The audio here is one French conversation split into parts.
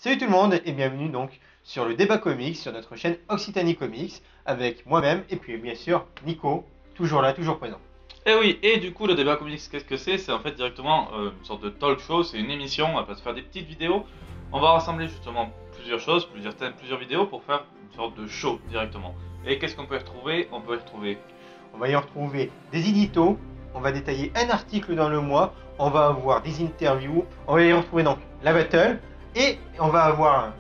Salut tout le monde et bienvenue donc sur le débat comics sur notre chaîne Occitanie Comics avec moi-même et puis bien sûr Nico, toujours là, toujours présent. Et oui, et du coup, le débat comics, qu'est-ce que c'est? C'est en fait directement une sorte de talk show, c'est une émission, on va se faire des petites vidéos. On va rassembler justement plusieurs choses, plusieurs thèmes, plusieurs vidéos pour faire une sorte de show directement. Et qu'est-ce qu'on peut y retrouver? On peut y retrouver. On va y retrouver des éditos, on va détailler un article dans le mois, on va avoir des interviews, on va y retrouver donc la battle et on va avoir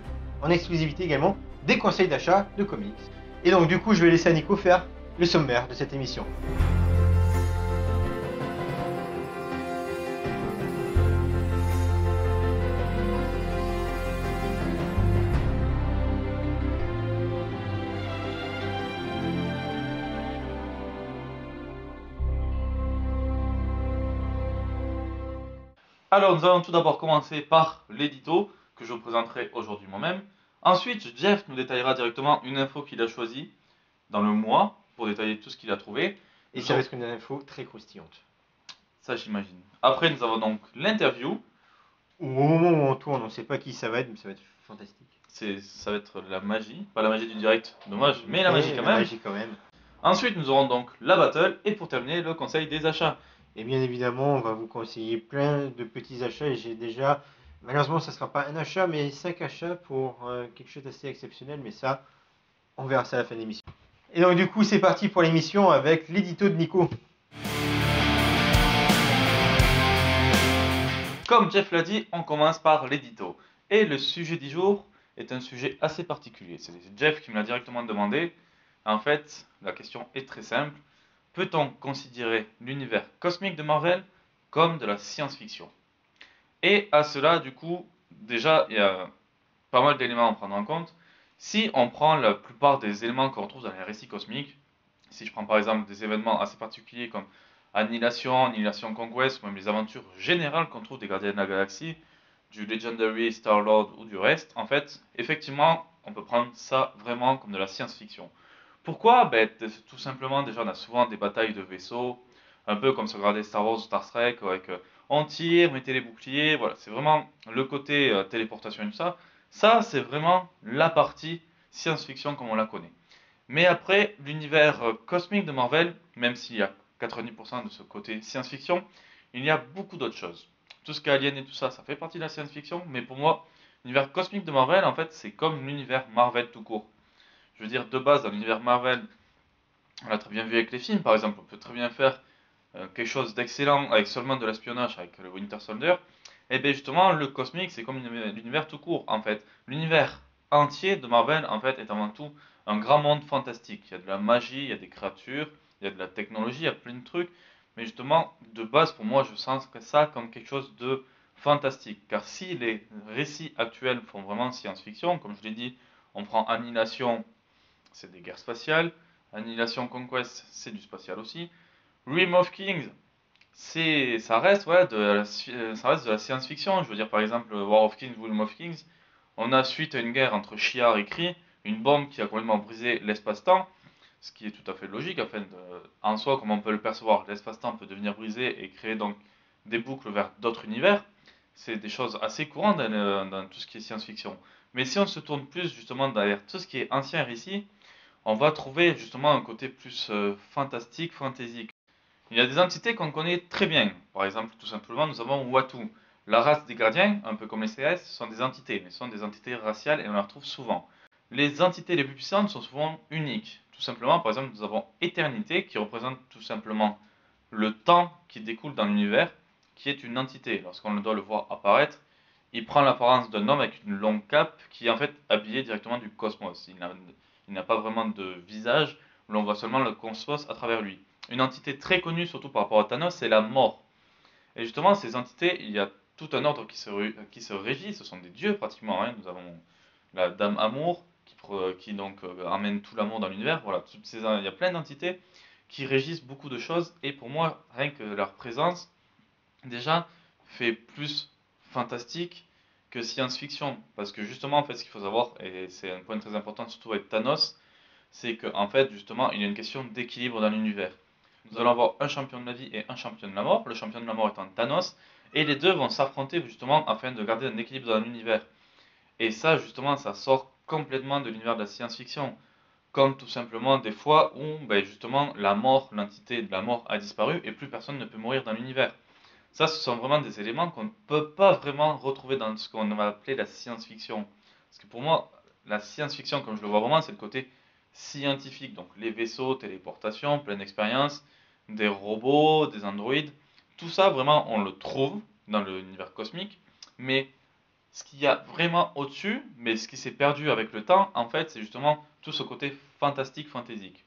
en exclusivité également des conseils d'achat de comics. Et donc du coup je vais laisser à Nico faire le sommaire de cette émission. Alors, nous allons tout d'abord commencer par l'édito, que je vous présenterai aujourd'hui moi-même. Ensuite, Jeff nous détaillera directement une info qu'il a choisie dans le mois pour détailler tout ce qu'il a trouvé. Et ça va être une info très croustillante. Ça, j'imagine. Après, nous avons donc l'interview. Au moment où on tourne, on ne sait pas qui ça va être, mais ça va être fantastique. Ça va être la magie, pas la magie du direct, dommage, mais la magie quand même. Magie quand même. Ensuite, nous aurons donc la battle et pour terminer, le conseil des achats. Et bien évidemment, on va vous conseiller plein de petits achats. Et j'ai déjà, malheureusement, ça ne sera pas un achat, mais 5 achats pour quelque chose d'assez exceptionnel. Mais ça, on verra ça à la fin de l'émission. Et donc, du coup, c'est parti pour l'émission avec l'édito de Nico. Comme Jeff l'a dit, on commence par l'édito. Et le sujet du jour est un sujet assez particulier. C'est Jeff qui me l'a directement demandé. En fait, la question est très simple. Peut-on considérer l'univers cosmique de Marvel comme de la science-fiction? Et à cela, du coup, déjà, il y a pas mal d'éléments à prendre en compte. Si on prend la plupart des éléments qu'on retrouve dans les récits cosmiques, si je prends par exemple des événements assez particuliers comme Annihilation, Annihilation Conquest, ou même les aventures générales qu'on trouve des Gardiens de la Galaxie, du Legendary Star-Lord ou du reste, en fait, effectivement, on peut prendre ça vraiment comme de la science-fiction. Pourquoi? Ben, tout simplement, déjà, on a souvent des batailles de vaisseaux, un peu comme si on regardait Star Wars ou Star Trek, avec on tire, mettez les boucliers, voilà, c'est vraiment le côté téléportation et tout ça. Ça, c'est vraiment la partie science-fiction comme on la connaît. Mais après, l'univers cosmique de Marvel, même s'il y a 90% de ce côté science-fiction, il y a beaucoup d'autres choses. Tout ce qui est alien et tout ça, ça fait partie de la science-fiction, mais pour moi, l'univers cosmique de Marvel, en fait, c'est comme l'univers Marvel tout court. Je veux dire, de base, dans l'univers Marvel, on l'a très bien vu avec les films, par exemple, on peut très bien faire quelque chose d'excellent avec seulement de l'espionnage, avec le Winter Soldier. Et bien justement, le cosmique, c'est comme l'univers tout court, en fait. L'univers entier de Marvel, en fait, est avant tout un grand monde fantastique. Il y a de la magie, il y a des créatures, il y a de la technologie, il y a plein de trucs. Mais justement, de base, pour moi, je sens ça comme quelque chose de fantastique. Car si les récits actuels font vraiment science-fiction, comme je l'ai dit, on prend Annihilation, c'est des guerres spatiales. Annihilation Conquest, c'est du spatial aussi. Realm of Kings, ça reste ouais, ça reste de la science-fiction. Je veux dire, par exemple, War of Kings, Realm of Kings, on a suite à une guerre entre Shi'ar et Kree, une bombe qui a complètement brisé l'espace-temps, ce qui est tout à fait logique. En soi, comme on peut le percevoir, l'espace-temps peut devenir brisé et créer donc des boucles vers d'autres univers. C'est des choses assez courantes dans tout ce qui est science-fiction. Mais si on se tourne plus justement derrière tout ce qui est ancien récit, on va trouver justement un côté plus fantastique, fantaisique. Il y a des entités qu'on connaît très bien. Par exemple, tout simplement, nous avons Watu. La race des gardiens, un peu comme les CS, sont des entités, mais sont des entités raciales et on les retrouve souvent. Les entités les plus puissantes sont souvent uniques. Tout simplement, par exemple, nous avons Éternité, qui représente tout simplement le temps qui découle dans l'univers, qui est une entité. Lorsqu'on doit le voir apparaître, il prend l'apparence d'un homme avec une longue cape qui est en fait habillé directement du cosmos. Il n'a pas vraiment de visage, l'on voit seulement le cosmos à travers lui. Une entité très connue, surtout par rapport à Thanos, c'est la mort. Et justement, ces entités, il y a tout un ordre qui se régit, ce sont des dieux pratiquement. Hein. Nous avons la Dame Amour, qui donc amène tout l'amour dans l'univers. Voilà, il y a plein d'entités qui régissent beaucoup de choses, et pour moi, rien que leur présence, déjà, fait plus fantastique que science-fiction. Parce que justement, en fait, ce qu'il faut savoir, et c'est un point très important, surtout avec Thanos, c'est qu'en fait, justement, il y a une question d'équilibre dans l'univers. Nous allons avoir un champion de la vie et un champion de la mort, le champion de la mort étant Thanos, et les deux vont s'affronter justement afin de garder un équilibre dans l'univers. Et ça, justement, ça sort complètement de l'univers de la science-fiction. Comme tout simplement des fois où, ben, justement, la mort, l'entité de la mort a disparu et plus personne ne peut mourir dans l'univers. Ça, ce sont vraiment des éléments qu'on ne peut pas vraiment retrouver dans ce qu'on va appeler la science-fiction. Parce que pour moi, la science-fiction, comme je le vois vraiment, c'est le côté scientifique. Donc les vaisseaux, téléportation, pleine expérience, des robots, des androïdes. Tout ça, vraiment, on le trouve dans l'univers cosmique. Mais ce qu'il y a vraiment au-dessus, mais ce qui s'est perdu avec le temps, en fait, c'est justement tout ce côté fantastique, fantaisique.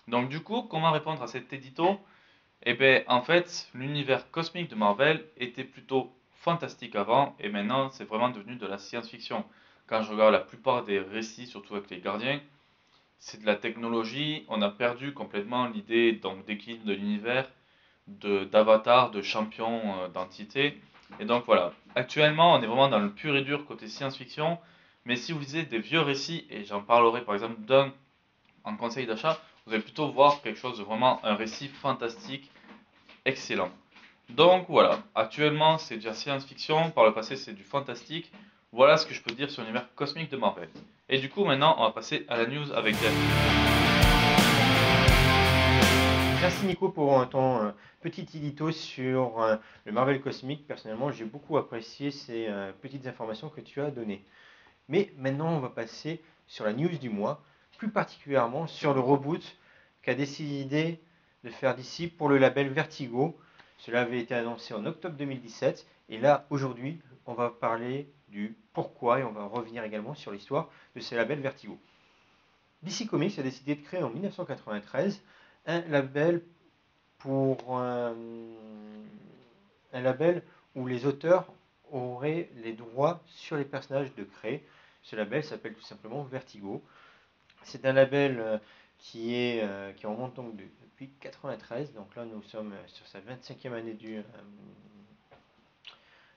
Donc du coup, comment répondre à cet édito? Eh bien, en fait, l'univers cosmique de Marvel était plutôt fantastique avant, et maintenant, c'est vraiment devenu de la science-fiction. Quand je regarde la plupart des récits, surtout avec les Gardiens, c'est de la technologie. On a perdu complètement l'idée donc d'équilibre de l'univers, d'avatar, de champion, d'entité. Et donc voilà. Actuellement, on est vraiment dans le pur et dur côté science-fiction. Mais si vous lisez des vieux récits, et j'en parlerai par exemple d'un en conseil d'achat, vous allez plutôt voir quelque chose de vraiment un récit fantastique excellent. Donc voilà, actuellement c'est de la science-fiction, par le passé c'est du fantastique. Voilà ce que je peux dire sur l'univers cosmique de Marvel. Et du coup maintenant on va passer à la news avec Jeff. Merci Nico pour ton petit édito sur le Marvel Cosmique. Personnellement, j'ai beaucoup apprécié ces petites informations que tu as données. Mais maintenant, on va passer sur la news du mois, plus particulièrement sur le reboot qu'a décidé de faire DC pour le label Vertigo. Cela avait été annoncé en octobre 2017. Et là, aujourd'hui, on va parler du pourquoi et on va revenir également sur l'histoire de ce label Vertigo. DC Comics a décidé de créer en 1993 un label pour un label où les auteurs auraient les droits sur les personnages de créer. Ce label s'appelle tout simplement Vertigo. C'est un label qui remonte donc depuis 93. Donc là, nous sommes sur sa 25e année du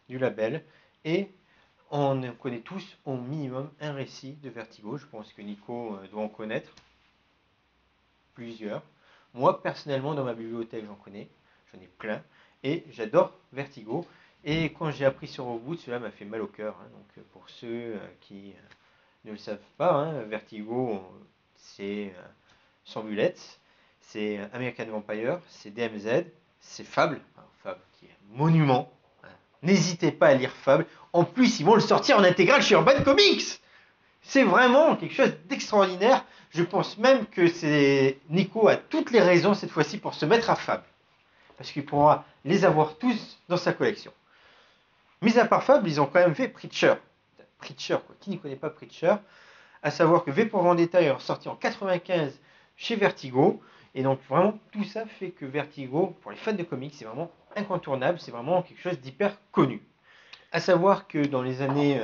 label. Et on connaît tous au minimum un récit de Vertigo. Je pense que Nico doit en connaître plusieurs. Moi, personnellement, dans ma bibliothèque, j'en ai plein, et j'adore Vertigo. Et quand j'ai appris sur Reboot, cela m'a fait mal au cœur. Donc, pour ceux qui ne le savent pas, Vertigo, c'est sans Bullets, c'est American Vampire, c'est DMZ, c'est Fable, Fable qui est un monument. N'hésitez pas à lire Fable. En plus, ils vont le sortir en intégrale chez Urban Comics. C'est vraiment quelque chose d'extraordinaire. Je pense même que Nico a toutes les raisons cette fois-ci pour se mettre à Fable. Parce qu'il pourra les avoir tous dans sa collection. Mis à part Fable, ils ont quand même fait Preacher. Preacher, quoi. Qui n'y connaît pas Preacher? À savoir que V pour Vendetta est sorti en 95 chez Vertigo. Et donc vraiment, tout ça fait que Vertigo, pour les fans de comics, c'est vraiment incontournable. C'est vraiment quelque chose d'hyper connu. À savoir que dans les années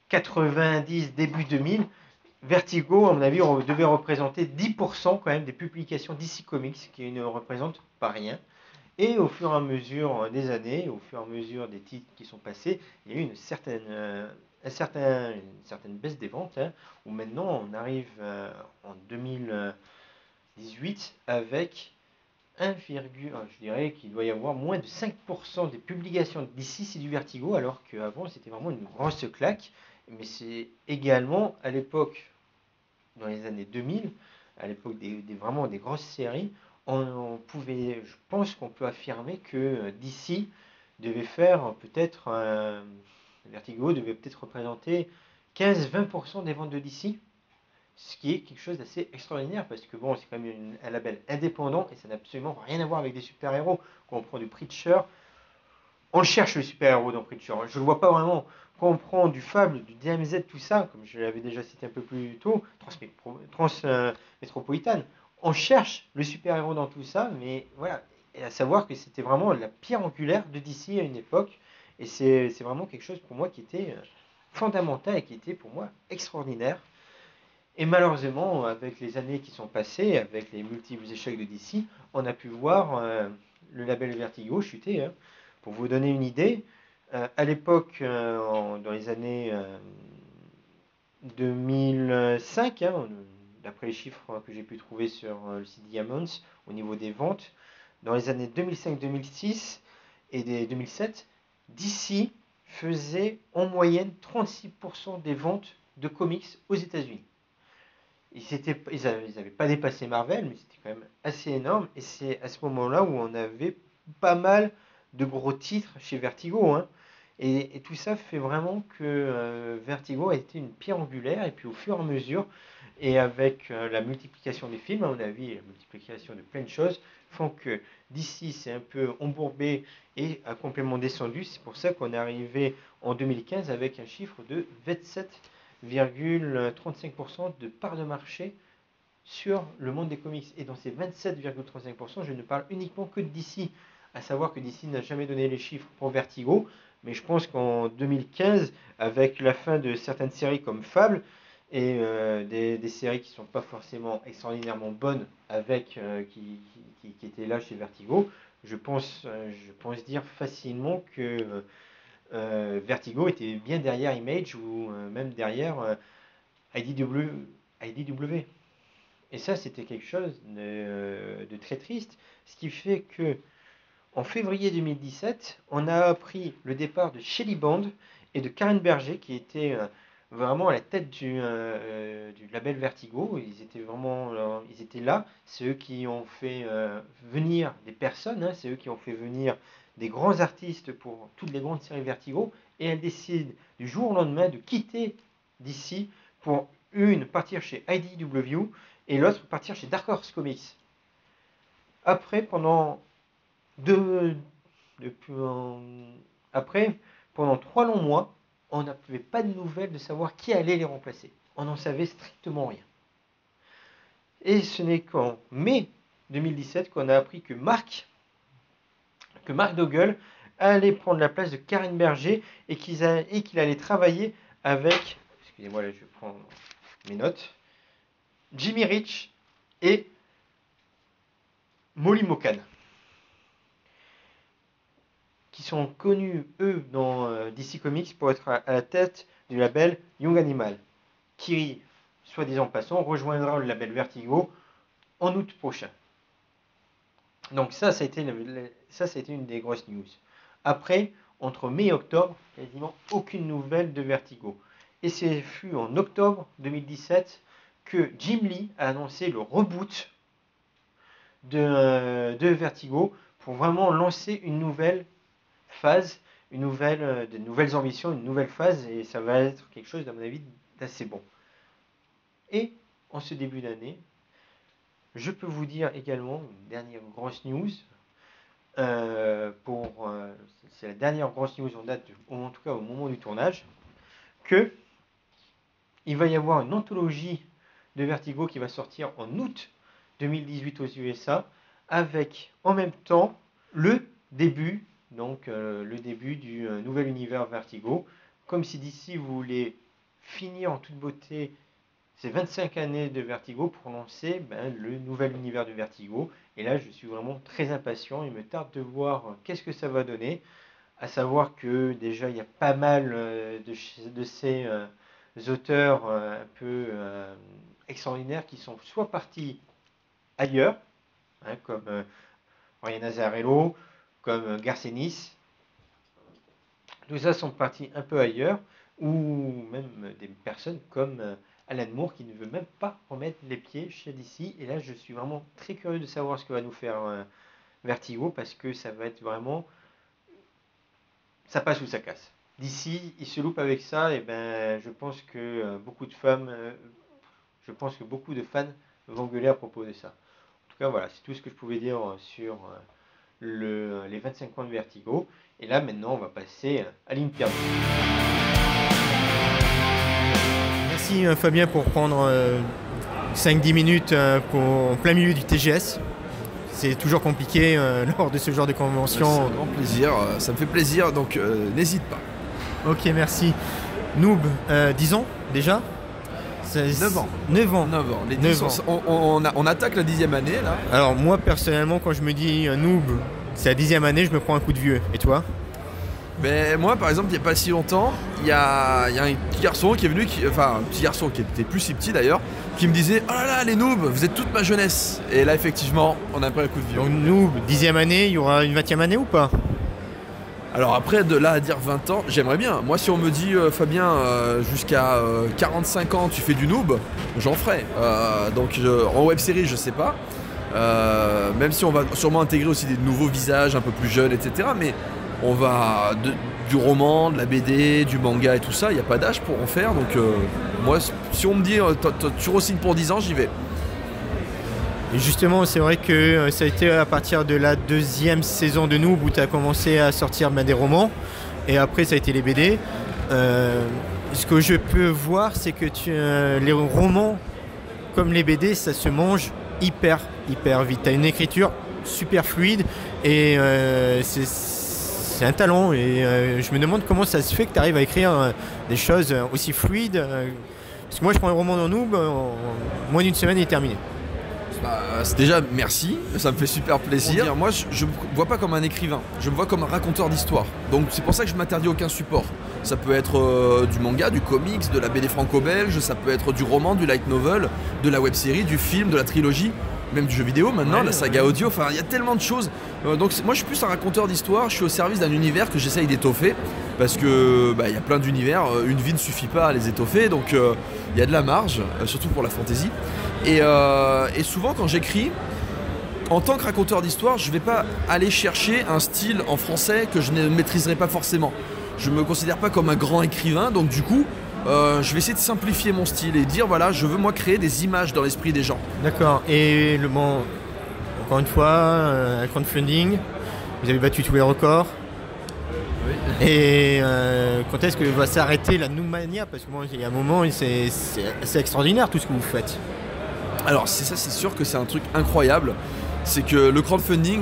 90, début 2000, Vertigo, à mon avis, devait représenter 10% quand même des publications DC Comics, ce qui ne représente pas rien. Et au fur et à mesure des années, au fur et à mesure des titres qui sont passés, il y a eu une certaine baisse des ventes, où maintenant on arrive en 2018 avec je dirais qu'il doit y avoir moins de 5% des publications d'ici, c'est du Vertigo, alors qu'avant c'était vraiment une grosse claque. Mais c'est également à l'époque, dans les années 2000, à l'époque vraiment des grosses séries, je pense qu'on peut affirmer que DC devait faire peut-être, Vertigo devait peut-être représenter 15-20% des ventes de DC, ce qui est quelque chose d'assez extraordinaire parce que bon, c'est quand même un label indépendant et ça n'a absolument rien à voir avec des super-héros. Quand on prend du Preacher, on le cherche le super-héros dans Preacher. Je le vois pas vraiment. Quand on prend du Fable, du DMZ, tout ça, comme je l'avais déjà cité un peu plus tôt, Transmétropolitane, on cherche le super-héros dans tout ça, mais voilà. Et à savoir que c'était vraiment la pierre angulaire de DC à une époque. Et c'est vraiment quelque chose pour moi qui était fondamental et qui était pour moi extraordinaire. Et malheureusement, avec les années qui sont passées, avec les multiples échecs de DC, on a pu voir le label Vertigo chuter. Pour vous donner une idée, à l'époque, dans les années 2005, d'après les chiffres que j'ai pu trouver sur le site Diamonds, au niveau des ventes, dans les années 2005-2006 et 2007, DC faisait en moyenne 36% des ventes de comics aux États-Unis. Ils n'avaient pas dépassé Marvel, mais c'était quand même assez énorme. Et c'est à ce moment-là où on avait pas mal de gros titres chez Vertigo. Hein. Et tout ça fait vraiment que Vertigo a été une pierre angulaire. Et puis au fur et à mesure, et avec la multiplication des films, à mon avis, et la multiplication de plein de choses, font que DC s'est un peu embourbé et a complètement descendu. C'est pour ça qu'on est arrivé en 2015 avec un chiffre de 27,35% de part de marché sur le monde des comics. Et dans ces 27,35%, je ne parle uniquement que de DC. À savoir que DC n'a jamais donné les chiffres pour Vertigo, mais je pense qu'en 2015, avec la fin de certaines séries comme Fable, et des séries qui ne sont pas forcément extraordinairement bonnes avec qui étaient là chez Vertigo, je pense dire facilement que Vertigo était bien derrière Image ou même derrière IDW. Et ça, c'était quelque chose de très triste, ce qui fait que en février 2017, on a appris le départ de Shelley Bond et de Karen Berger, qui étaient vraiment à la tête du label Vertigo. Ils étaient là. C'est eux qui ont fait venir des personnes, hein, c'est eux qui ont fait venir des grands artistes pour toutes les grandes séries Vertigo. Et elles décident du jour au lendemain de quitter DC pour une partir chez IDW et l'autre partir chez Dark Horse Comics. Après, pendant 3 longs mois, on n'avait pas de nouvelles de savoir qui allait les remplacer. On n'en savait strictement rien. Et ce n'est qu'en mai 2017 qu'on a appris que Mark Doggle allait prendre la place de Karen Berger et qu'il allait travailler avec, excusez-moi là je vais prendre mes notes, Jimmy Rich et Molly Mokan, qui sont connus, eux, dans DC Comics pour être à la tête du label Young Animal, qui, soit disant passant, rejoindra le label Vertigo en août prochain. Donc ça a été une des grosses news. Après, entre mai et octobre, quasiment aucune nouvelle de Vertigo. Et c'est fut en octobre 2017 que Jim Lee a annoncé le reboot de Vertigo pour vraiment lancer une nouvelle phase, de nouvelles ambitions, une nouvelle phase, et ça va être quelque chose, à mon avis, d'assez bon. Et en ce début d'année, je peux vous dire également une dernière grosse news. C'est la dernière grosse news en date, en tout cas au moment du tournage, que il va y avoir une anthologie de Vertigo qui va sortir en août 2018 aux USA, avec en même temps le début du nouvel univers Vertigo, comme si DC voulait finir en toute beauté ces 25 années de Vertigo pour lancer le nouvel univers de Vertigo. Et là, je suis vraiment très impatient. Il me tarde de voir qu'est-ce que ça va donner. À savoir que déjà, il y a pas mal de ces auteurs un peu extraordinaires qui sont soit partis ailleurs, hein, comme Ryan Azzarello, comme Garcenis. Tout ça sont partis un peu ailleurs, ou même des personnes comme Alan Moore qui ne veut même pas remettre les pieds chez DC. Et là, je suis vraiment très curieux de savoir ce que va nous faire Vertigo, parce que ça va être vraiment... ça passe ou ça casse. DC, il se loupe avec ça, et je pense que beaucoup de fans vont gueuler à propos de ça. En tout cas, voilà, c'est tout ce que je pouvais dire sur les 25 points de Vertigo. Et là, maintenant, on va passer à l'interview. Merci Fabien pour prendre 5-10 minutes en plein milieu du TGS. C'est toujours compliqué lors de ce genre de convention. C'est un grand plaisir, ça me fait plaisir, donc n'hésite pas. Ok, merci. Noob, 10 ans déjà ? 9 ans. 9 ans. 9 ans. Les 10 ans. On attaque la 10e année là. Alors moi personnellement, quand je me dis noob, c'est la 10e année, je me prends un coup de vieux. Et toi ? Ben, moi par exemple, il n'y a pas si longtemps, il y a un petit garçon qui est venu, un petit garçon qui était plus si petit d'ailleurs, qui me disait « Oh là là, les noobs, vous êtes toute ma jeunesse !» Et là effectivement, on a pris un coup de vieux. Donc noob, 10e année, il y aura une 20e année ou pas ? Alors après, de là à dire 20 ans, j'aimerais bien. Moi, si on me dit, Fabien, jusqu'à 45 ans, tu fais du noob, j'en ferai. En web-série, je sais pas. Même si on va sûrement intégrer aussi des nouveaux visages un peu plus jeunes, etc. Mais on va du roman, de la BD, du manga et tout ça, il n'y a pas d'âge pour en faire. Donc moi, si on me dit, tu re-signes pour 10 ans, j'y vais. Et justement, c'est vrai que ça a été à partir de la 2e saison de Noob où tu as commencé à sortir des romans. Et après, ça a été les BD. Ce que je peux voir, c'est que les romans, comme les BD, ça se mange hyper vite. Tu as une écriture super fluide et c'est un talent. Et je me demande comment ça se fait que tu arrives à écrire des choses aussi fluides. Parce que moi, je prends un roman dans Noob, en moins d'une semaine, il est terminé. C'est déjà merci, ça me fait super plaisir. Moi je me vois pas comme un écrivain, je me vois comme un raconteur d'histoire. Donc c'est pour ça que je m'interdis aucun support. Ça peut être du manga, du comics, de la BD franco-belge, ça peut être du roman, du light novel, de la web-série, du film, de la trilogie, même du jeu vidéo maintenant, la saga audio, enfin il y a tellement de choses. Donc moi je suis plus un raconteur d'histoire, je suis au service d'un univers que j'essaye d'étoffer. Parce que il y a plein d'univers, une vie ne suffit pas à les étoffer, donc il y a de la marge, surtout pour la fantasy. Et souvent quand j'écris, en tant que raconteur d'histoire, je ne vais pas aller chercher un style en français que je ne maîtriserai pas forcément. Je ne me considère pas comme un grand écrivain, donc du coup, je vais essayer de simplifier mon style et dire voilà, je veux moi créer des images dans l'esprit des gens. D'accord, et encore une fois, un crowdfunding, vous avez battu tous les records. Oui. Et quand est-ce que va s'arrêter la Noobmania? Parce que moi, il y a un moment, c'est extraordinaire tout ce que vous faites. Alors c'est sûr que c'est un truc incroyable. C'est que le crowdfunding,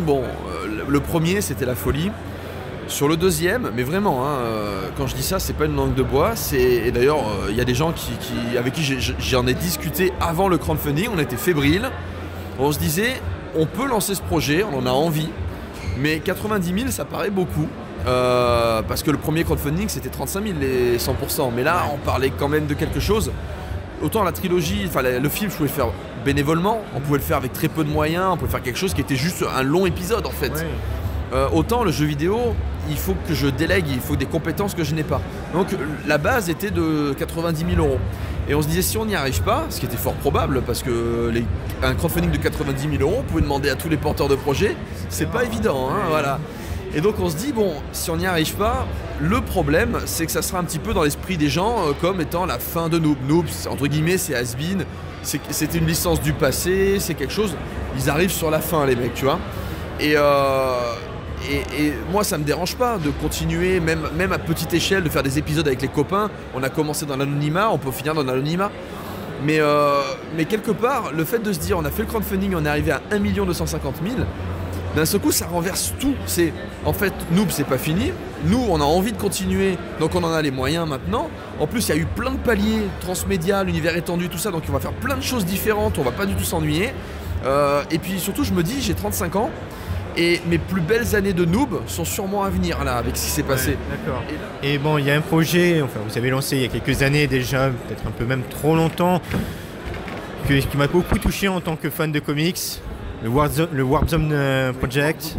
le premier c'était la folie. Sur le deuxième, mais vraiment, quand je dis ça, c'est pas une langue de bois. Et d'ailleurs, il y a des gens avec qui j'en ai discuté avant le crowdfunding. On était fébriles. On se disait, on peut lancer ce projet, on en a envie. Mais 90 000, ça paraît beaucoup. Parce que le premier crowdfunding c'était 35 000 les 100%, mais là on parlait quand même de quelque chose. Autant la trilogie, le film je pouvais le faire bénévolement, on pouvait le faire avec très peu de moyens, on pouvait faire quelque chose qui était juste un long épisode en fait. Autant le jeu vidéo, il faut que je délègue, il faut des compétences que je n'ai pas. Donc la base était de 90 000 €. Et on se disait si on n'y arrive pas, ce qui était fort probable parce que un crowdfunding de 90 000 €, on pouvait demander à tous les porteurs de projets, c'est pas évident, voilà. Et donc on se dit, si on n'y arrive pas, le problème, c'est que ça sera un petit peu dans l'esprit des gens comme étant la fin de Noob. Noob, entre guillemets, c'est has-been, c'était une licence du passé, c'est quelque chose, ils arrivent sur la fin les mecs, tu vois. Et moi ça me dérange pas de continuer, même à petite échelle, de faire des épisodes avec les copains. On a commencé dans l'anonymat, on peut finir dans l'anonymat. Mais quelque part, le fait de se dire, on a fait le crowdfunding, on est arrivé à 1 250 000, d'un seul coup ça renverse tout. C'est en fait Noob c'est pas fini, nous on a envie de continuer, donc on en a les moyens maintenant. En plus il y a eu plein de paliers transmédia, l'univers étendu, tout ça, donc on va faire plein de choses différentes, on va pas du tout s'ennuyer. Et puis surtout je me dis, j'ai 35 ans et mes plus belles années de Noob sont sûrement à venir là avec ce qui s'est passé. D'accord. Et il y a un projet, vous avez lancé il y a quelques années déjà, peut-être un peu même trop longtemps, qui m'a beaucoup touché en tant que fan de comics. Le Warp Zone Project.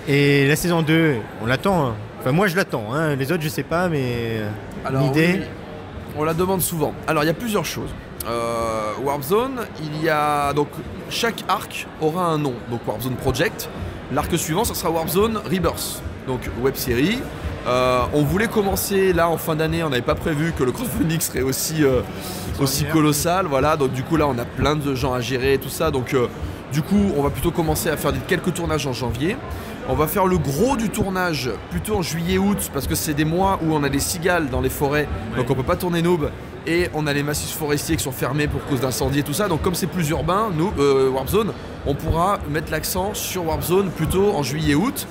Et la saison 2, on l'attend. Enfin, moi je l'attends. Les autres, je sais pas, mais une idée. Oui, on la demande souvent. Alors, il y a plusieurs choses. Warp Zone, donc chaque arc aura un nom. Donc Warp Zone Project. L'arc suivant, ça sera Warp Zone Rebirth. Donc web série. On voulait commencer là en fin d'année. On n'avait pas prévu que le crowdfunding serait aussi colossal. Voilà. Donc du coup là, on a plein de gens à gérer et tout ça. Donc du coup, on va plutôt commencer à faire quelques tournages en janvier. On va faire le gros du tournage plutôt en juillet-août parce que c'est des mois où on a des cigales dans les forêts, donc on peut pas tourner Noob. Et on a les massifs forestiers qui sont fermés pour cause d'incendie et tout ça. Donc comme c'est plus urbain, Warp Zone, on pourra mettre l'accent sur Warp Zone plutôt en juillet-août.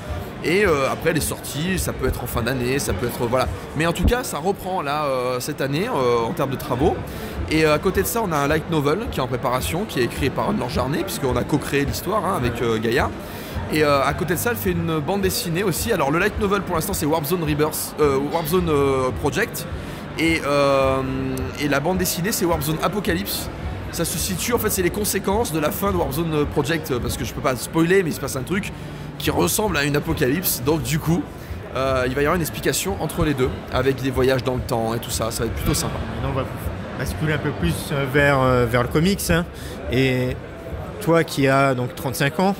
Et après les sorties, ça peut être en fin d'année, ça peut être voilà. Mais en tout cas, ça reprend là cette année en termes de travaux. Et à côté de ça, on a un light novel qui est en préparation, qui est écrit par Anne-Laure Jarnet, puisqu'on a co-créé l'histoire avec Gaïa. Et à côté de ça, elle fait une bande dessinée aussi. Alors le light novel pour l'instant, c'est Warp Zone Rebirth, Warp Zone Project. Et la bande dessinée, c'est Warp Zone Apocalypse. Ça se situe, en fait, c'est les conséquences de la fin de Warp Zone Project, parce que je peux pas spoiler, mais il se passe un truc qui ressemble à une apocalypse. Donc du coup, il va y avoir une explication entre les deux, avec des voyages dans le temps et tout ça, ça va être plutôt sympa. Maintenant, on va basculer un peu plus vers le comics. Hein. Et toi qui as donc 35 ans,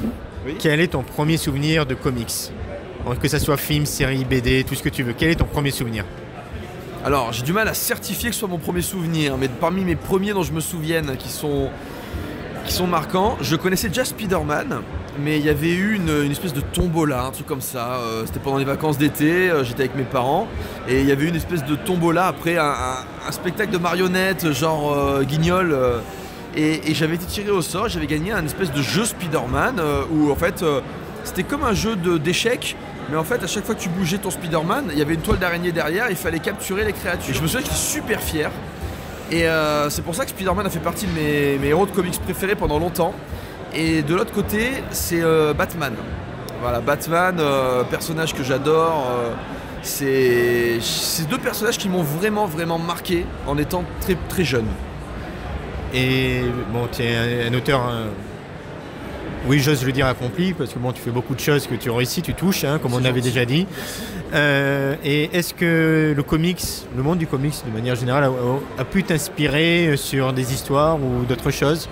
Oui. quel est ton premier souvenir de comics? Que ça soit film, série, BD, tout ce que tu veux. Quel est ton premier souvenir? Alors, j'ai du mal à certifier que ce soit mon premier souvenir, mais parmi mes premiers dont je me souvienne, qui sont marquants, je connaissais déjà Spider-Man, mais il y avait eu une espèce de tombola, un truc comme ça. C'était pendant les vacances d'été, j'étais avec mes parents, et il y avait une espèce de tombola après un spectacle de marionnettes, genre Guignol, et j'avais été tiré au sort, j'avais gagné un espèce de jeu Spider-Man, où en fait, c'était comme un jeu d'échecs. Mais en fait, à chaque fois que tu bougeais ton Spider-Man, il y avait une toile d'araignée derrière, il fallait capturer les créatures. Et je me souviens que j'étais super fier. Et c'est pour ça que Spider-Man a fait partie de mes héros de comics préférés pendant longtemps. Et de l'autre côté, c'est Batman. Voilà, Batman, personnage que j'adore. C'est deux personnages qui m'ont vraiment, vraiment marqué en étant très, très jeune. Et bon, tu es un auteur... Oui, j'ose le dire accompli, parce que bon, tu fais beaucoup de choses que tu réussis, tu touches, hein, comme on avait déjà dit. Et est-ce que le monde du comics, de manière générale, a pu t'inspirer sur des histoires ou d'autres choses?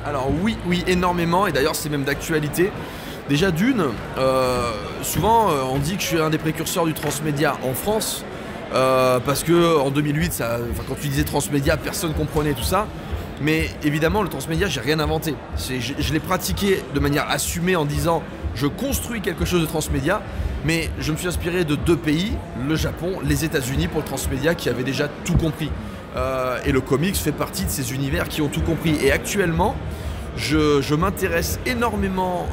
Alors oui, énormément, et d'ailleurs c'est même d'actualité. Déjà souvent on dit que je suis un des précurseurs du transmédia en France, parce que en 2008, quand tu disais transmédia, personne comprenait tout ça. Mais évidemment, le transmédia, j'ai rien inventé. Je l'ai pratiqué de manière assumée en disant je construis quelque chose de transmédia, mais je me suis inspiré de deux pays, le Japon, les États-Unis pour le transmédia qui avaient déjà tout compris. Et le comics fait partie de ces univers qui ont tout compris. Et actuellement, je m'intéresse énormément.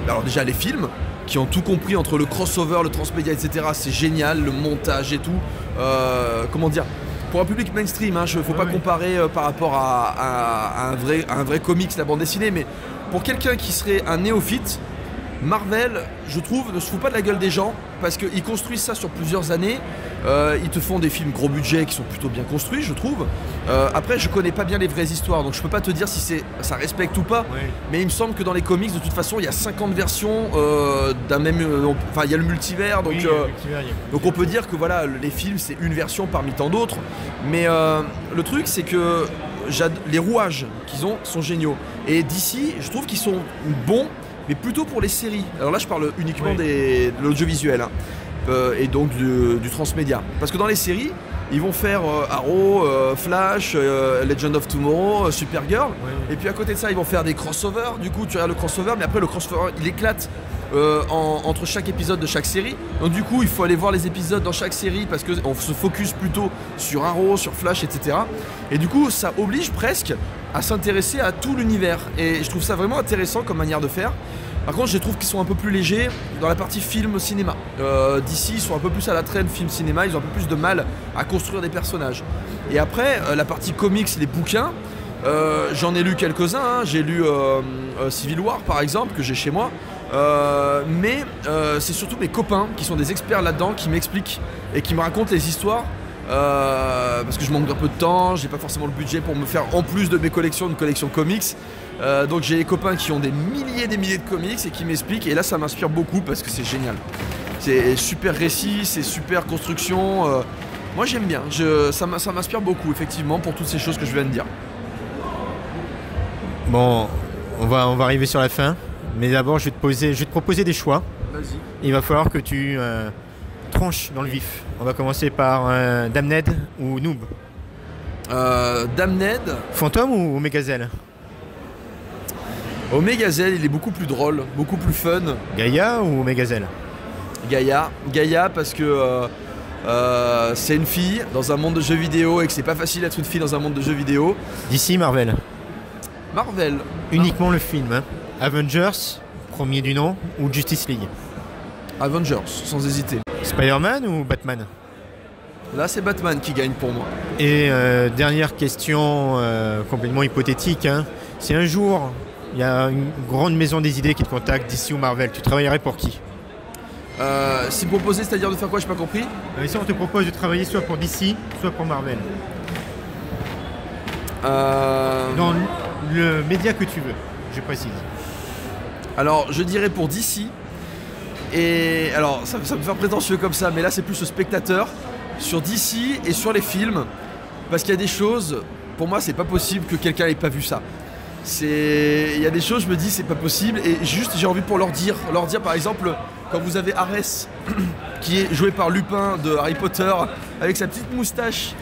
Alors déjà les films qui ont tout compris entre le crossover, le transmédia, etc. C'est génial, le montage et tout. Comment dire? Pour un public mainstream, il ne faut pas comparer par rapport à un vrai comics, la bande dessinée, mais pour quelqu'un qui serait un néophyte, Marvel, je trouve, ne se fout pas de la gueule des gens, parce qu'ils construisent ça sur plusieurs années, ils te font des films gros budget qui sont plutôt bien construits, je trouve. Après, je connais pas bien les vraies histoires, donc je peux pas te dire si ça respecte ou pas, mais il me semble que dans les comics, de toute façon, il y a 50 versions d'un même... Enfin, il y a le multivers, donc, donc on peut dire que voilà, les films, c'est une version parmi tant d'autres, mais le truc, c'est que les rouages qu'ils ont sont géniaux. Et d'ici, je trouve qu'ils sont bons, mais plutôt pour les séries. Alors là, je parle uniquement de l'audiovisuel, hein, et donc du transmédia. Parce que dans les séries, ils vont faire Arrow, Flash, Legend of Tomorrow, Supergirl, et puis à côté de ça, ils vont faire des crossovers. Du coup, tu regardes le crossover, mais après, le crossover, il éclate entre chaque épisode de chaque série. Donc du coup, il faut aller voir les épisodes dans chaque série parce qu'on se focus plutôt sur Arrow, sur Flash, etc. Et du coup, ça oblige presque à s'intéresser à tout l'univers. Et je trouve ça vraiment intéressant comme manière de faire. Par contre, je trouve qu'ils sont un peu plus légers dans la partie film-cinéma. D'ici, ils sont un peu plus à la traîne film-cinéma, ils ont un peu plus de mal à construire des personnages. Et après, la partie comics, les bouquins, j'en ai lu quelques-uns. Hein. J'ai lu Civil War, par exemple, que j'ai chez moi. Mais c'est surtout mes copains qui sont des experts là-dedans, qui m'expliquent et qui me racontent les histoires. Parce que je manque un peu de temps, j'ai pas forcément le budget pour me faire en plus de mes collections une collection comics. Donc j'ai des copains qui ont des milliers de comics et qui m'expliquent, et là ça m'inspire beaucoup parce que c'est génial. C'est super récit, c'est super construction. Moi j'aime bien, ça m'inspire beaucoup effectivement pour toutes ces choses que je viens de dire. Bon, on va arriver sur la fin, mais d'abord je vais te proposer des choix. Vas-y. Il va falloir que tu tranches dans le vif. On va commencer par Damned ou Noob. Damned. Fantôme ou Omegazelle? Omegazelle, il est beaucoup plus drôle, beaucoup plus fun. Gaïa ou Omegazelle? Gaïa parce que c'est une fille dans un monde de jeux vidéo et que c'est pas facile d'être une fille dans un monde de jeux vidéo. DC, Marvel? Marvel. Uniquement le film, hein. Avengers, premier du nom, ou Justice League? Avengers, sans hésiter. Spider-Man ou Batman? Là, c'est Batman qui gagne pour moi. Et dernière question complètement hypothétique, hein. Si un jour, il y a une grande maison des idées qui te contacte, DC ou Marvel, tu travaillerais pour qui? Si proposé, c'est-à-dire de faire quoi? J'ai pas compris. Si on te propose de travailler soit pour DC, soit pour Marvel. Dans le média que tu veux, je précise. Alors, je dirais pour DC, Et alors, ça me fait prétentieux comme ça, mais là, c'est plus le spectateur sur DC et sur les films. Parce qu'il y a des choses, pour moi, c'est pas possible que quelqu'un ait pas vu ça. Il y a des choses, je me dis, c'est pas possible. Et juste, j'ai envie pour leur dire par exemple, quand vous avez Arès, qui est joué par Lupin de Harry Potter, avec sa petite moustache,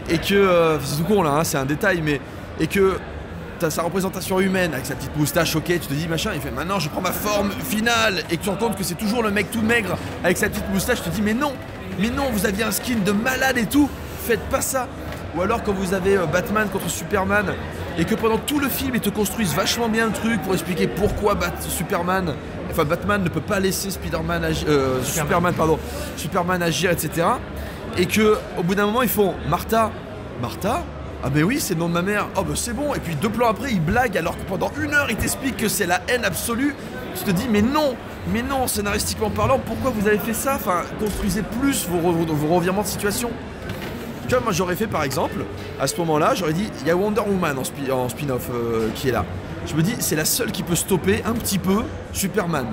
et que, c'est tout con là, hein, c'est un détail, mais, et que t'as sa représentation humaine avec sa petite moustache, ok, tu te dis machin, il fait maintenant je prends ma forme finale, et que tu entends que c'est toujours le mec tout maigre avec sa petite moustache, tu te dis mais non, vous aviez un skin de malade et tout, faites pas ça. Ou alors quand vous avez Batman contre Superman, et que pendant tout le film ils te construisent vachement bien le truc pour expliquer pourquoi Batman ne peut pas laisser Superman agir, etc. Et que au bout d'un moment ils font Martha, ah ben oui c'est le nom de ma mère, oh ben c'est bon, et puis 2 plans après ils blaguent alors que pendant 1 heure ils t'expliquent que c'est la haine absolue. Tu te dis mais non, scénaristiquement parlant, pourquoi vous avez fait ça? Enfin, construisez plus vos revirements de situation. Tu vois, moi j'aurais fait par exemple, à ce moment-là, j'aurais dit, il y a Wonder Woman en spin-off qui est là. Je me dis, c'est la seule qui peut stopper un petit peu Superman.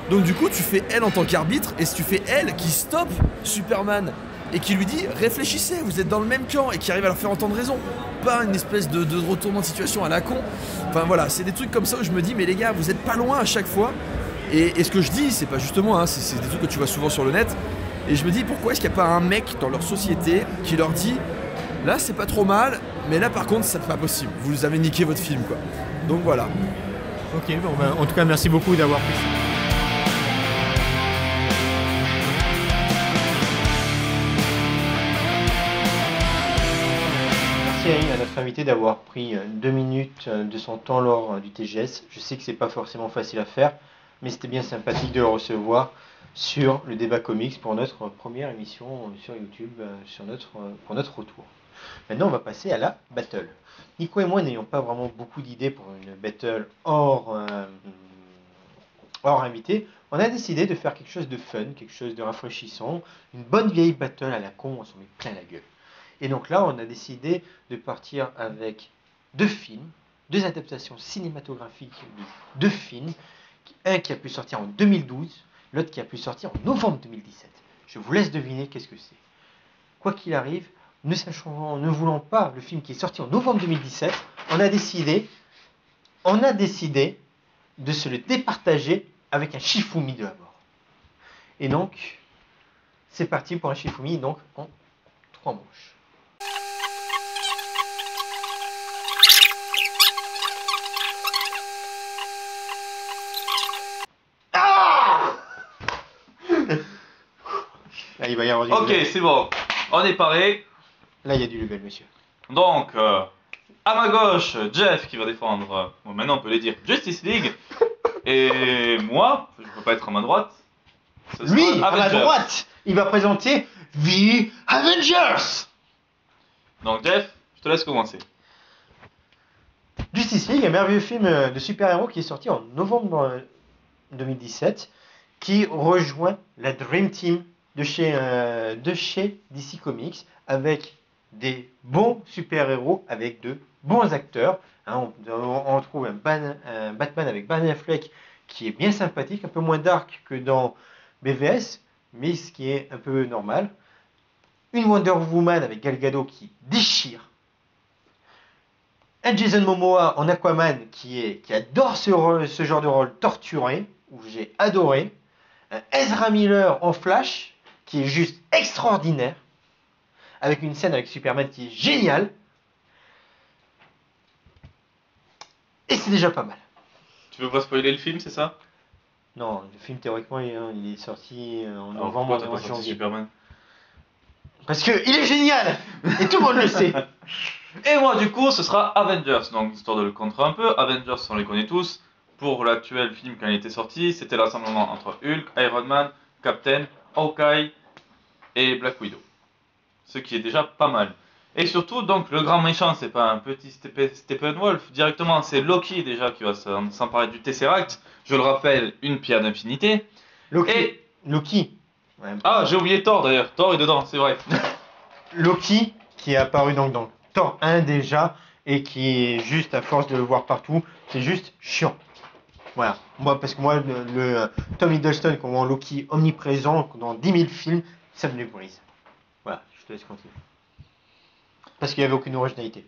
Donc du coup, tu fais elle en tant qu'arbitre, et si tu fais elle qui stoppe Superman, et qui lui dit, réfléchissez, vous êtes dans le même camp, et qui arrive à leur faire entendre raison. Pas une espèce de retournement de situation à la con. Enfin voilà, c'est des trucs comme ça où je me dis, mais les gars, vous êtes pas loin à chaque fois. Et ce que je dis, c'est pas justement, hein, c'est des trucs que tu vois souvent sur le net. Et je me dis pourquoi est-ce qu'il n'y a pas un mec dans leur société qui leur dit là c'est pas trop mal, mais là par contre c'est pas possible, vous avez niqué votre film quoi. Donc voilà. Ok, bon, ben, en tout cas merci beaucoup d'avoir pris ça. Merci Aline, à notre invité d'avoir pris 2 minutes de son temps lors du TGS. Je sais que c'est pas forcément facile à faire, mais c'était bien sympathique de le recevoir sur le débat comics pour notre première émission sur YouTube pour notre retour. Maintenant, on va passer à la battle. Nico et moi n'ayons pas vraiment beaucoup d'idées pour une battle hors invité. On a décidé de faire quelque chose de fun, quelque chose de rafraîchissant, une bonne vieille battle à la con, on s'en met plein la gueule. Et donc là, on a décidé de partir avec 2 films, 2 adaptations cinématographiques de 2 films, un qui a pu sortir en 2012, l'autre qui a pu sortir en novembre 2017. Je vous laisse deviner qu'est-ce que c'est. Quoi qu'il arrive, ne voulant pas le film qui est sorti en novembre 2017, on a décidé de se le départager avec un Shifumi de l'abord. Et donc, c'est parti pour un Shifumi, donc en 3 manches. Là, il va y avoir du Ok, level. c'est bon. On est paré. Là, il y a du level, monsieur. Donc, à ma gauche, Jeff qui va défendre, bon, maintenant on peut les dire, Justice League. Et moi, je peux pas être à ma droite. Ce sera Lui, à la Avengers. droite, il va présenter The Avengers. Donc, Jeff, je te laisse commencer. Justice League, un merveilleux film de super-héros qui est sorti en novembre 2017, qui rejoint la Dream Team de chez DC Comics, avec des bons super-héros, avec de bons acteurs. Hein, on trouve un Batman avec Ben Affleck qui est bien sympathique, un peu moins dark que dans BVS, mais ce qui est un peu normal. Une Wonder Woman avec Gal Gadot qui déchire. Un Jason Momoa en Aquaman qui adore ce genre de rôle torturé, où j'ai adoré. Un Ezra Miller en Flash qui est juste extraordinaire, avec une scène avec Superman qui est géniale. Et c'est déjà pas mal. Tu veux pas spoiler le film, c'est ça? Non, le film théoriquement il est sorti en Alors, novembre pourquoi t'as ou pas en sorti janvier. Superman? Parce que il est génial et tout le monde le sait. Et moi, du coup, ce sera Avengers. Donc, histoire de le contrer un peu, Avengers, on les connaît tous. Pour l'actuel film quand il était sorti, c'était l'assemblement entre Hulk, Iron Man, Captain, Hawkeye et Black Widow. Ce qui est déjà pas mal. Et surtout, donc, le grand méchant, c'est pas un petit Steppenwolf, directement, c'est Loki déjà qui va s'emparer du Tesseract. Je le rappelle, une pierre d'infinité. Loki. Ouais. Ah, j'ai oublié Thor d'ailleurs. Thor est dedans, c'est vrai. Loki qui est apparu donc dans Thor 1 déjà et qui est juste à force de le voir partout, c'est juste chiant. Voilà. Moi, parce que moi, Tom Hiddleston, qu'on voit en Loki omniprésent dans 10 000 films, ça me brise. Voilà, je te laisse continuer. Parce qu'il n'y avait aucune originalité.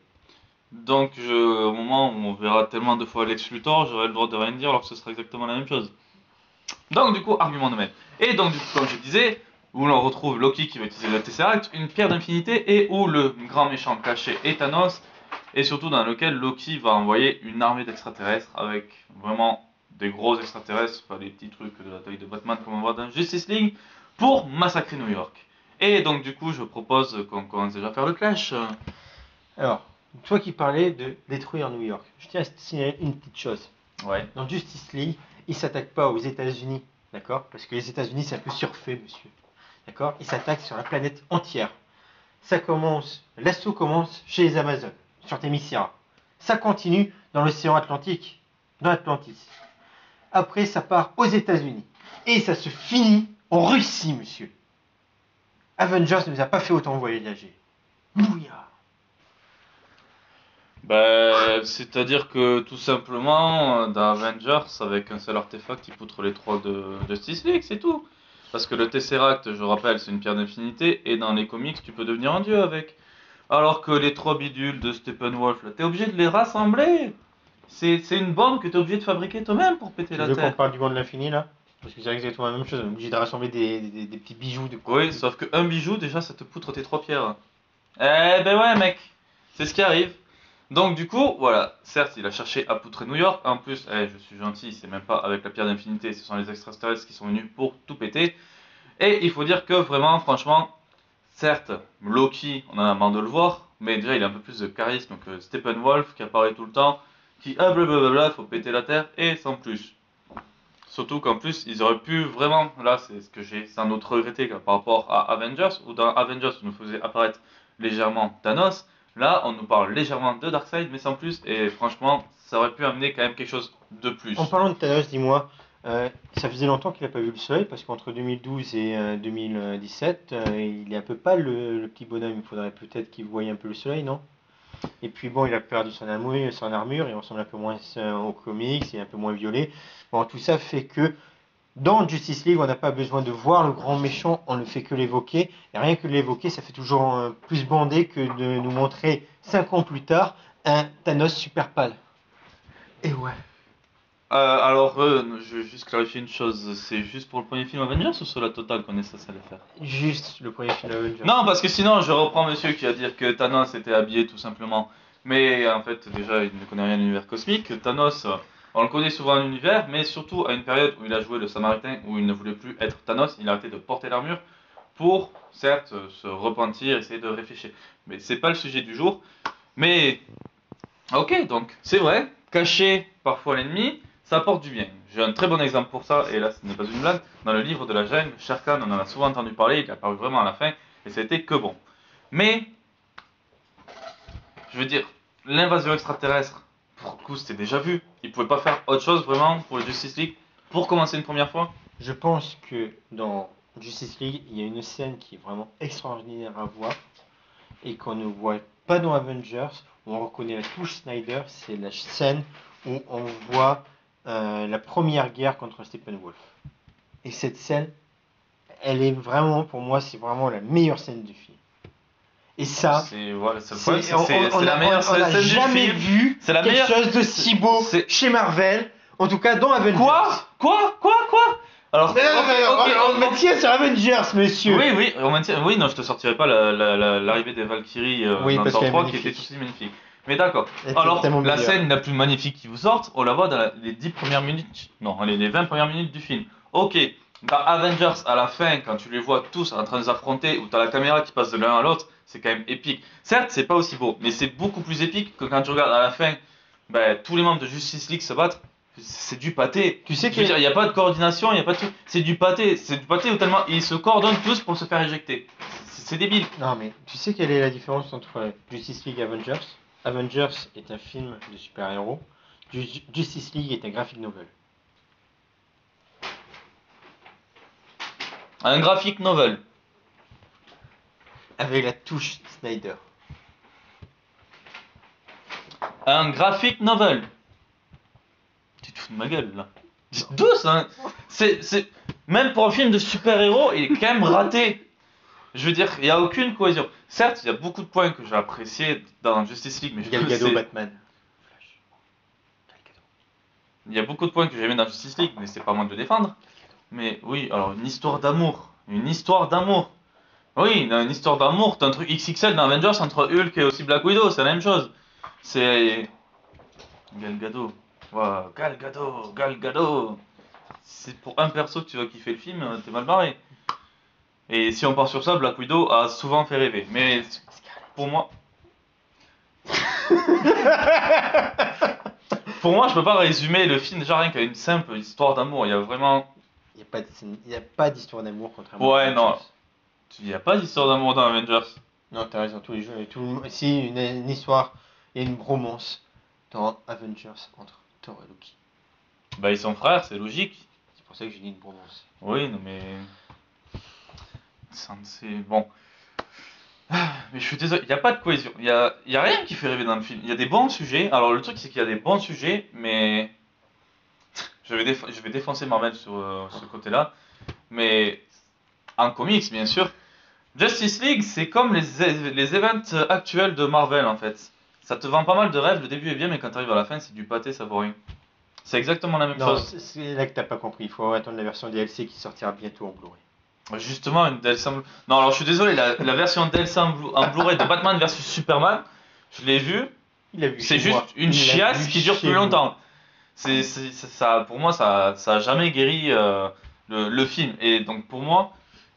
Donc, au moment où on verra tellement de fois Lex Luthor, j'aurai le droit de rien dire alors que ce sera exactement la même chose. Donc, du coup, argument de maître. Et donc, du coup, comme je disais, où l'on retrouve Loki qui va utiliser le Tesseract, une pierre d'infinité, et où le grand méchant caché est Thanos, et surtout dans lequel Loki va envoyer une armée d'extraterrestres avec vraiment des gros extraterrestres, pas des petits trucs de la taille de Batman comme on voit dans Justice League, pour massacrer New York. Et donc, du coup, je propose qu'on commence déjà à faire le clash. Alors, toi qui parlais de détruire New York, je tiens à signaler une petite chose. Ouais. Dans Justice League, ils ne s'attaquent pas aux États-Unis, d'accord? Parce que les États-Unis, c'est un peu surfait, monsieur. D'accord? Ils s'attaquent sur la planète entière. L'assaut commence chez les Amazones, sur Themyscira. Ça continue dans l'océan Atlantique, dans Atlantis. Après, ça part aux États-Unis. Et ça se finit en Russie, monsieur. Avengers ne nous a pas fait autant voyager. Bouillard. Bah, c'est-à-dire que tout simplement, dans Avengers, avec un seul artefact, il poutre les trois de Justice League, c'est tout. Parce que le Tesseract, je rappelle, c'est une pierre d'infinité, et dans les comics, tu peux devenir un dieu avec. Alors que les trois bidules de Steppenwolf, là, t'es obligé de les rassembler. C'est une bombe que t'es obligé de fabriquer toi-même pour péter Tu la veux qu'on Terre. parle du monde de l'infini, là? Parce que c'est exactement la même chose. On est obligé de rassembler des petits bijoux de Oui, sauf que un bijou, déjà, ça te poutre tes trois pierres. Eh ben ouais, mec, c'est ce qui arrive. Donc du coup, voilà, certes, il a cherché à poutrer New York. En plus, je suis gentil, c'est même pas avec la pierre d'infinité, ce sont les extraterrestres qui sont venus pour tout péter. Et il faut dire que vraiment, franchement, certes, Loki, on en a marre de le voir, mais déjà il a un peu plus de charisme que Steppenwolf qui apparaît tout le temps, qui blablabla, faut péter la terre, et sans plus. Surtout qu'en plus, ils auraient pu vraiment, là c'est ce que j'ai, c'est un autre regretté par rapport à Avengers, où dans Avengers on nous faisait apparaître légèrement Thanos, là on nous parle légèrement de Darkseid, mais sans plus, et franchement, ça aurait pu amener quand même quelque chose de plus. En parlant de Thanos, dis-moi, ça faisait longtemps qu'il n'a pas vu le soleil, parce qu'entre 2012 et 2017, il est un peu pâle, le petit bonhomme. Il faudrait peut-être qu'il voie un peu le soleil, non? Et puis bon, il a perdu son armure, il ressemble un peu moins au comics, il est un peu moins violet. Bon, tout ça fait que dans Justice League, on n'a pas besoin de voir le grand méchant, on ne fait que l'évoquer. Et rien que l'évoquer, ça fait toujours plus bandé que de nous montrer 5 ans plus tard un Thanos super pâle. Et ouais. Alors, je veux juste clarifier une chose, c'est juste pour le premier film Avengers ou sur la totale qu'on est censé le faire? Juste le premier film Avengers. Non, parce que sinon je reprends monsieur qui a dit que Thanos était habillé tout simplement. Mais en fait, déjà, il ne connaît rien de l'univers cosmique. Thanos, on le connaît souvent en univers, mais surtout à une période où il a joué le Samaritain, où il ne voulait plus être Thanos, il a arrêté de porter l'armure pour, certes, se repentir, essayer de réfléchir. Mais c'est pas le sujet du jour. Mais, ok, donc, c'est vrai, cacher parfois l'ennemi, ça apporte du bien. J'ai un très bon exemple pour ça, et là ce n'est pas une blague. Dans le livre de la jungle, Shere Khan, on en a souvent entendu parler, il est apparu vraiment à la fin, et c'était que bon. Mais, je veux dire, l'invasion extraterrestre, pour le coup c'était déjà vu. Ils pouvaient pas faire autre chose vraiment pour le Justice League, pour commencer une première fois. Je pense que dans Justice League, il y a une scène qui est vraiment extraordinaire à voir et qu'on ne voit pas dans Avengers, où on reconnaît la touche Snyder, c'est la scène où on voit la première guerre contre Steppenwolf. Et cette scène, elle est vraiment, pour moi, c'est vraiment la meilleure scène du film. Et ça, C'est voilà, c'est on la a- meilleure on a scène du jamais film. vu C'est la quelque meilleure- chose d'aussi beau c'est- chez Marvel, en tout cas dans Avengers. Quoi Alors, Mais non, ok, on maintient sur Avengers, monsieur. oui, on maintient. Oui, non, je te sortirai pas l'arrivée des Valkyries Oui, dans parce Thor qu'elle est 3 qui magnifique. était aussi magnifique. Mais d'accord. Elle était Alors, tellement la meilleure. scène la plus magnifique qui vous sorte, on la voit dans les 10 premières minutes. Non, allez, les 20 premières minutes du film. Ok, dans Avengers, à la fin, quand tu les vois tous en train de s'affronter, où t'as la caméra qui passe de l'un à l'autre, c'est quand même épique. Certes, c'est pas aussi beau, mais c'est beaucoup plus épique que quand tu regardes à la fin, tous les membres de Justice League se battent. C'est du pâté. Tu sais Je veux dire, il n'y a pas de coordination, il n'y a pas de tout. C'est du pâté où tellement ils se coordonnent tous pour se faire éjecter. C'est débile. Non, mais tu sais quelle est la différence entre Justice League et Avengers? Avengers est un film de super-héros. Justice League est un graphic novel. Un graphic novel. Avec la touche Snyder. Un graphic novel. Tu te fous de ma gueule là. Douce, hein. Même pour un film de super-héros, il est quand même raté. Je veux dire, il n'y a aucune cohésion. Certes, il y a beaucoup de points que j'ai appréciés dans Justice League, mais je Gal trouve Gadot, que Batman. il y a beaucoup de points que j'aimais dans Justice League, mais c'est pas moi de le défendre. Mais oui, alors une histoire d'amour. Une histoire d'amour. Oui, une histoire d'amour. T'as un truc XXL dans Avengers entre Hulk et aussi Black Widow, c'est la même chose. C'est. Gal Gadot. Wow, Gal Gadot, Gal Gadot. C'est pour un perso que tu vas kiffer le film, t'es mal barré. Et si on part sur ça, Black Widow a souvent fait rêver. Mais pour moi. Pour moi, je peux pas résumer le film déjà rien qu'à une simple histoire d'amour. Il y a vraiment. Il n'y a pas d'histoire d'amour contrairement Ouais, à non. Avengers. Il n'y a pas d'histoire d'amour dans Avengers. Non, t'as raison, tous les jeux. Si, une histoire, il y a une bromance dans Avengers entre Thor et Loki. Bah, ils sont frères, c'est logique. C'est pour ça que j'ai dit une bromance. Oui, non, mais. C'est bon. Mais je suis désolé, il n'y a pas de cohésion. Il y a rien qui fait rêver dans le film. Il y a des bons sujets. Alors, le truc, c'est qu'il y a des bons sujets, mais. Je vais défoncer Marvel sur ce côté-là. Mais. En comics, bien sûr. Justice League, c'est comme les events actuels de Marvel, en fait. Ça te vend pas mal de rêves, le début est bien, mais quand t'arrives à la fin, c'est du pâté savoureux. C'est exactement la même Non, chose. c'est là que t'as pas compris. Il faut attendre la version DLC qui sortira bientôt en Blu-ray. Justement, une DLC en Blu-ray. Non, alors je suis désolé, la version DLC en Blu-ray de Batman vs Superman, je l'ai vue. Il a vu C'est chez juste moi. une Il l'a chiasse vu qui dure chez plus moi. longtemps. Ça, pour moi, ça a jamais guéri le film. Et donc pour moi,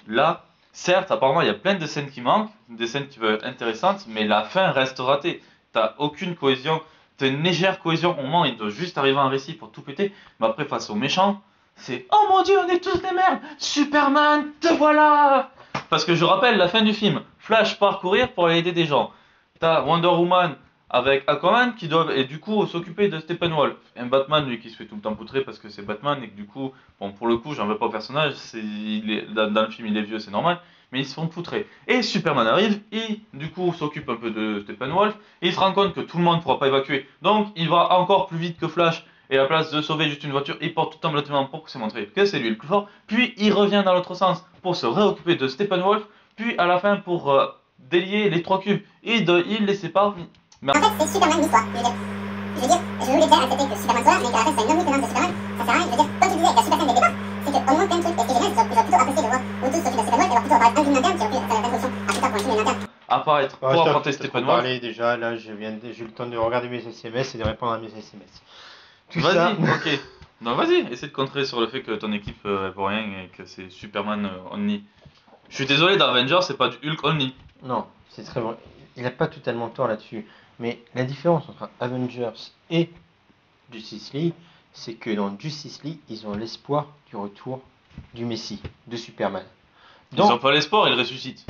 là, certes, apparemment, il y a plein de scènes qui manquent, des scènes qui peuvent être intéressantes, mais la fin reste ratée. T'as aucune cohésion, t'as une légère cohésion au moment où il doit juste arriver un récit pour tout péter, mais après face aux méchants, c'est oh mon dieu, on est tous des merdes, Superman, te voilà. Parce que je rappelle la fin du film, Flash part courir pour aller aider des gens. T'as Wonder Woman avec Aquaman qui doivent et du coup s'occuper de Steppenwolf. Un Batman lui qui se fait tout le temps poutrer parce que c'est Batman et que du coup, bon pour le coup j'en veux pas au personnage, dans le film il est vieux c'est normal, mais ils se font poutrer. Et Superman arrive, il du coup s'occupe un peu de Steppenwolf, et il se rend compte que tout le monde ne pourra pas évacuer, donc il va encore plus vite que Flash. Et à la place de sauver juste une voiture, il porte tout un bâtiment pour se montrer que c'est lui le plus fort. Puis il revient dans l'autre sens pour se réoccuper de Steppenwolf. Puis à la fin pour délier les trois cubes. Il les sépare. Mais En fait, c'est Superman l'histoire. Je veux dire, je voulais bien accepter que Superman soit là, mais qu'à la fin, c'est une omniprésence de Superman. Ça sert à rien. Je veux dire, comme tu disais avec la super scène dès le départ, c'est qu'au moins plein de trucs. Et ce qui est génial, c'est que j'aurais plutôt apprécié de voir Otto s'occuper de Steppenwolf et voir plutôt apparaître un film interne qui aurait pu faire la solution à plus tard pour un film interne. apparaître Ah, pour ça, affronter je peux te Steppenwolf. parler déjà, là j'ai eu le temps de regarder mes SMS et de répondre à mes SMS. Tout ça. Vas-y, ok. Non, vas-y, essaie de contrer sur le fait que ton équipe est pour rien et que c'est Superman only. Je suis désolé, dans Avengers, c'est pas du Hulk only. Non, c'est très vrai. Il n'a pas totalement tort là-dessus. Mais la différence entre Avengers et Justice League, c'est que dans Justice League, ils ont l'espoir du retour du Messie, de Superman. Ils ont pas l'espoir, ils ressuscitent.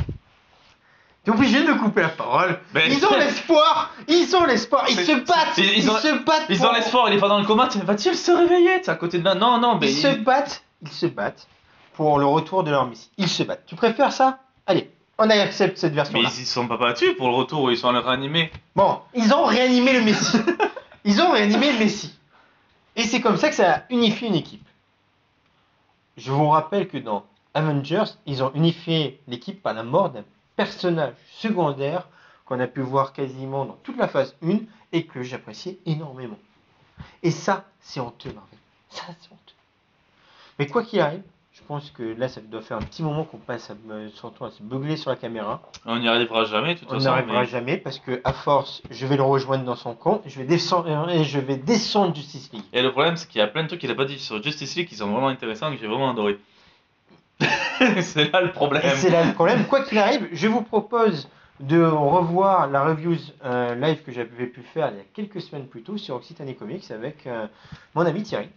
T'es obligé de me couper la parole. Ben, Ils ont l'espoir. Ils ont l'espoir. Ils se battent. Ils ont- se battent. Ils pour- ont l'espoir, il est pas dans le coma, va-t-il se réveiller? C'est à côté de là. Non, non, mais. Ils se battent. Ils se battent pour le retour de leur Messie. Ils se battent. Tu préfères ça? Allez, on accepte cette Mais version-là. ils sont pas battus pour le retour où ils sont allés réanimer. Bon, ils ont réanimé le Messie. Ils ont réanimé le Messie. Et c'est comme ça que ça a unifié une équipe. Je vous rappelle que dans Avengers, ils ont unifié l'équipe par la mort d'un personnage secondaire qu'on a pu voir quasiment dans toute la phase 1 et que j'appréciais énormément. Et ça, c'est honteux, Marvel. Ça, c'est honteux. Mais quoi qu'il arrive, je pense que là, ça doit faire un petit moment qu'on passe surtout à se beugler sur la caméra. On n'y arrivera jamais, de toute On façon. n'arrivera mais- jamais parce que à force, je vais le rejoindre dans son camp, je vais descendre Justice League. Et le problème, c'est qu'il y a plein de trucs qu'il a pas dit sur Justice League qui sont vraiment intéressants et que j'ai vraiment adoré. C'est là le problème. Et c'est là le problème. Quoi qu'il arrive, je vous propose de revoir la reviews live que j'avais pu faire il y a quelques semaines plus tôt sur Occitanie Comics avec mon ami Thierry.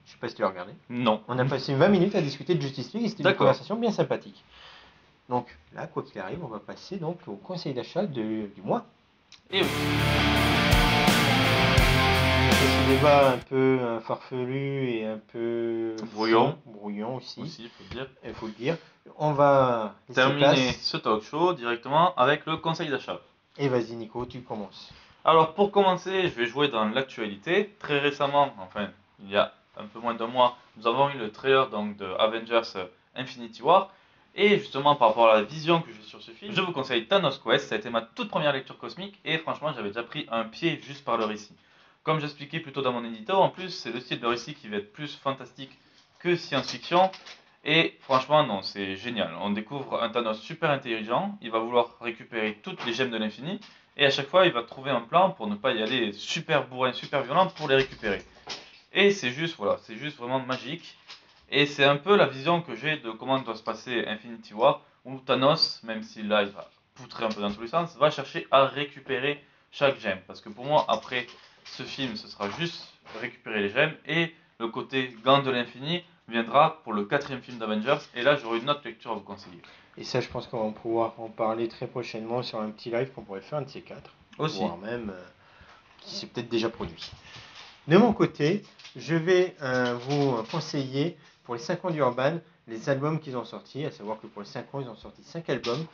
Je sais pas si tu l'as regardé. Non. On a passé 20 minutes à discuter de Justice League et c'était une D'accord. conversation bien sympathique. Donc là, quoi qu'il arrive, on va passer donc au conseil d'achat du mois. Et oui. Ce débat un peu farfelu et un peu Brouillon. brouillon aussi, Aussi, il faut le dire. il faut le dire. On va laisser Terminer place. ce talk show directement avec le conseil d'achat. Et vas-y Nico, tu commences. Alors pour commencer, je vais jouer dans l'actualité. Très récemment, enfin il y a un peu moins d'un mois, nous avons eu le trailer donc, de Avengers Infinity War. Et justement, par rapport à la vision que j'ai sur ce film, je vous conseille Thanos Quest. Ça a été ma toute première lecture cosmique et franchement, j'avais déjà pris un pied juste par le récit. Comme j'expliquais plus tôt dans mon édito, en plus, c'est le style de récit qui va être plus fantastique que science-fiction. Et franchement, non, c'est génial. On découvre un Thanos super intelligent. Il va vouloir récupérer toutes les gemmes de l'infini. Et à chaque fois, il va trouver un plan pour ne pas y aller super bourrin, super violent pour les récupérer. Et c'est juste, voilà, c'est juste vraiment magique. Et c'est un peu la vision que j'ai de comment doit se passer Infinity War, où Thanos, même si là il va poutrer un peu dans tous les sens, va chercher à récupérer chaque gemme. Parce que pour moi, après ce film, ce sera juste récupérer les gemmes, et le côté gant de l'infini viendra pour le 4e film d'Avengers, et là j'aurai une autre lecture à vous conseiller. Et ça, je pense qu'on va pouvoir en parler très prochainement sur un petit live qu'on pourrait faire, un de ces quatre. Aussi. Voire même qui s'est peut-être déjà produit. De mon côté, je vais vous conseiller pour les 5 ans d'Urban les albums qu'ils ont sortis, à savoir que pour les 5 ans, ils ont sorti 5 albums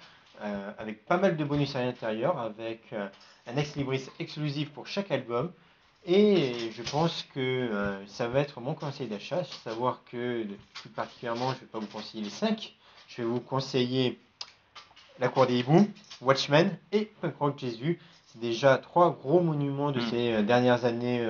avec pas mal de bonus à l'intérieur, avec un ex-libris exclusif pour chaque album. Et je pense que ça va être mon conseil d'achat, à savoir que plus particulièrement, je ne vais pas vous conseiller les 5, je vais vous conseiller La Cour des Hiboux, Watchmen et Punk Rock Jésus. C'est déjà 3 gros monuments de ces dernières années,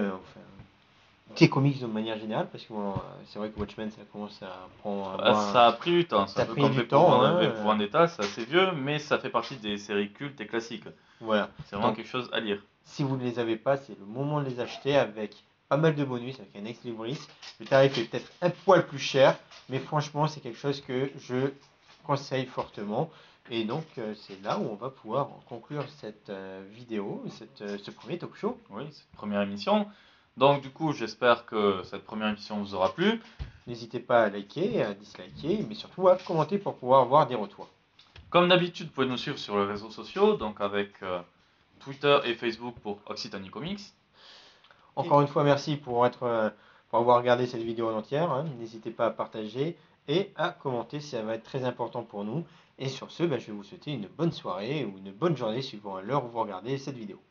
des comics de manière générale, parce que bon, c'est vrai que Watchmen ça commence à prendre. Ça a pris du temps, ça a peut pris comme du V temps, pour Vendetta, c'est assez vieux, mais ça fait partie des séries cultes et classiques. Voilà. C'est vraiment Donc, quelque chose à lire. si vous ne les avez pas, c'est le moment de les acheter avec pas mal de bonus, avec un ex-libris. Le tarif est peut-être un poil plus cher, mais franchement, c'est quelque chose que je conseille fortement. Et donc, c'est là où on va pouvoir conclure cette vidéo, ce premier talk show. Oui, cette première émission. Donc du coup, j'espère que cette première émission vous aura plu. N'hésitez pas à liker, à disliker, mais surtout à commenter pour pouvoir avoir des retours. Comme d'habitude, vous pouvez nous suivre sur les réseaux sociaux, donc avec Twitter et Facebook pour Occitanie Comics. Encore une fois, merci pour avoir regardé cette vidéo en entière. Hein. N'hésitez pas à partager et à commenter, ça va être très important pour nous. Et sur ce, je vais vous souhaiter une bonne soirée ou une bonne journée suivant l'heure où vous regardez cette vidéo.